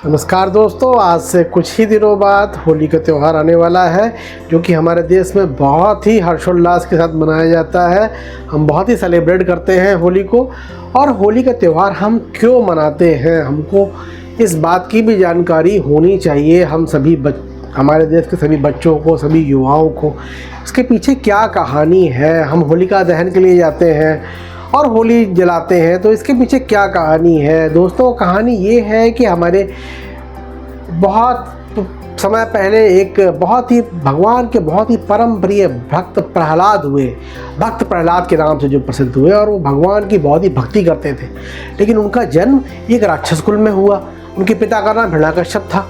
नमस्कार दोस्तों, आज से कुछ ही दिनों बाद होली का त्यौहार आने वाला है जो कि हमारे देश में बहुत ही हर्षोल्लास के साथ मनाया जाता है। हम बहुत ही सेलिब्रेट करते हैं होली को। और होली का त्यौहार हम क्यों मनाते हैं, हमको इस बात की भी जानकारी होनी चाहिए। हम सभी हमारे देश के सभी बच्चों को, सभी युवाओं को इसके पीछे क्या कहानी है। हम होलिका दहन के लिए जाते हैं और होली जलाते हैं, तो इसके पीछे क्या कहानी है दोस्तों? कहानी ये है कि हमारे बहुत समय पहले एक भगवान के बहुत ही परम प्रिय भक्त प्रहलाद हुए। भक्त प्रहलाद के नाम से जो प्रसिद्ध हुए, और वो भगवान की बहुत ही भक्ति करते थे। लेकिन उनका जन्म एक राक्षस कुल में हुआ। उनके पिता का नाम हिरण्यकश्यप था,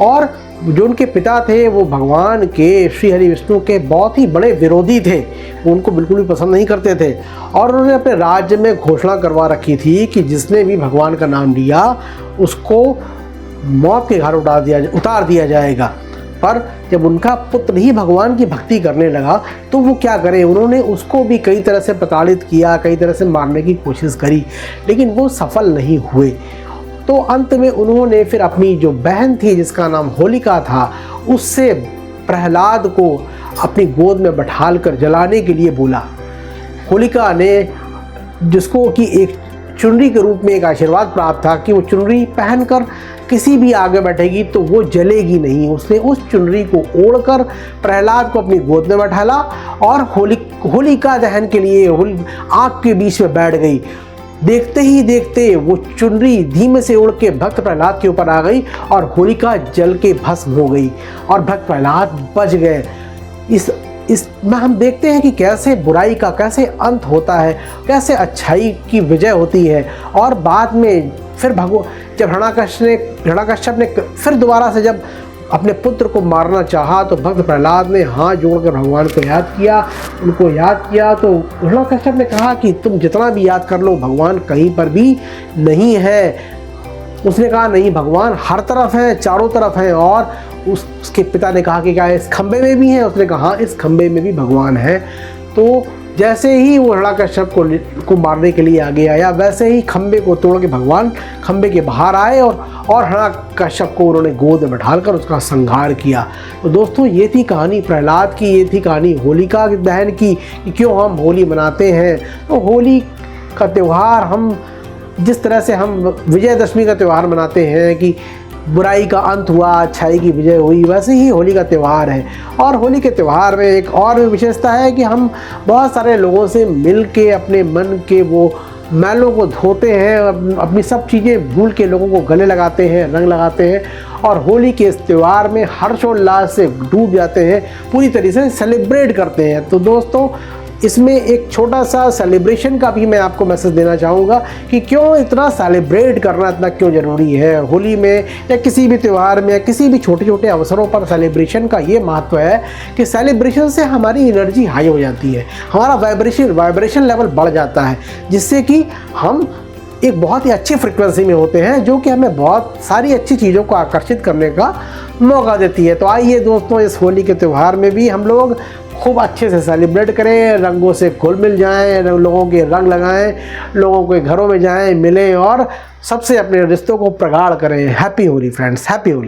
और जो उनके पिता थे वो भगवान के श्री हरि विष्णु के बहुत ही बड़े विरोधी थे। वो उनको बिल्कुल भी पसंद नहीं करते थे, और उन्होंने अपने राज्य में घोषणा करवा रखी थी कि जिसने भी भगवान का नाम लिया उसको मौत के घाट उतार दिया जाएगा। पर जब उनका पुत्र ही भगवान की भक्ति करने लगा तो वो क्या करे, उन्होंने उसको भी कई तरह से प्रताड़ित किया, कई तरह से मारने की कोशिश करी, लेकिन वो सफल नहीं हुए। तो अंत में उन्होंने फिर अपनी जो बहन थी जिसका नाम होलिका था, उससे प्रहलाद को अपनी गोद में बैठाल कर जलाने के लिए बोला। होलिका ने, जिसको कि एक चुनरी के रूप में एक आशीर्वाद प्राप्त था कि वो चुनरी पहनकर किसी भी आगे बैठेगी तो वो जलेगी नहीं, उसने उस चुनरी को ओढ़कर प्रहलाद को अपनी गोद में बैठाला और होलिका दहन के लिए आग के बीच में बैठ गई। देखते ही देखते वो चुनरी धीमे से उड़ के भक्त प्रहलाद के ऊपर आ गई और होलिका जल के भस्म हो गई और भक्त प्रहलाद बच गए। इसमें हम देखते हैं कि कैसे बुराई का कैसे अंत होता है, कैसे अच्छाई की विजय होती है। और बाद में फिर जब हिरण्यकश्यप ने फिर दोबारा से जब अपने पुत्र को मारना चाहा तो भक्त प्रहलाद ने हाथ जोड़कर भगवान को याद किया, उनको याद किया। तो हिरण्यकश्यप ने कहा कि तुम जितना भी याद कर लो, भगवान कहीं पर भी नहीं है। उसने कहा नहीं, भगवान हर तरफ है, चारों तरफ है। और उसके पिता ने कहा कि क्या इस खंबे में भी है? उसने कहा इस खंबे में भी भगवान है। तो जैसे ही वो हिरण्यकश्यप को मारने के लिए आगे आया, वैसे ही खंबे को तोड़ के भगवान खंबे के बाहर आए और हिरण्यकश्यप को उन्होंने गोद में बैठाकर उसका संहार किया। तो दोस्तों, ये थी कहानी प्रहलाद की, ये थी कहानी होलिका दहन की कि क्यों हम होली मनाते हैं। तो होली का त्यौहार हम जिस तरह से हम विजयदशमी का त्यौहार मनाते हैं कि बुराई का अंत हुआ, अच्छाई की विजय हुई, वैसे ही होली का त्यौहार है। और होली के त्यौहार में एक और विशेषता है कि हम बहुत सारे लोगों से मिल के अपने मन के वो मैलों को धोते हैं, अपनी सब चीज़ें भूल के लोगों को गले लगाते हैं, रंग लगाते हैं, और होली के इस त्यौहार में हर्षोल्लास से डूब जाते हैं, पूरी तरीके से सेलिब्रेट करते हैं। तो दोस्तों, इसमें एक छोटा सा सेलिब्रेशन का भी मैं आपको मैसेज देना चाहूँगा कि क्यों इतना सेलिब्रेट करना इतना क्यों ज़रूरी है। होली में या किसी भी त्यौहार में या किसी भी छोटे छोटे अवसरों पर सेलिब्रेशन का ये महत्व है कि सेलिब्रेशन से हमारी एनर्जी हाई हो जाती है, हमारा वाइब्रेशन लेवल बढ़ जाता है, जिससे कि हम एक बहुत ही अच्छी फ्रिक्वेंसी में होते हैं, जो कि हमें बहुत सारी अच्छी चीज़ों को आकर्षित करने का मौका देती है। तो आइए दोस्तों, इस होली के त्यौहार में भी हम लोग खूब अच्छे से सेलिब्रेट करें, रंगों से घुल मिल जाएं, लोगों के रंग लगाएं, लोगों के घरों में जाएं, मिलें और सबसे अपने रिश्तों को प्रगाढ़ करें। Happy Holi friends, happy Holi.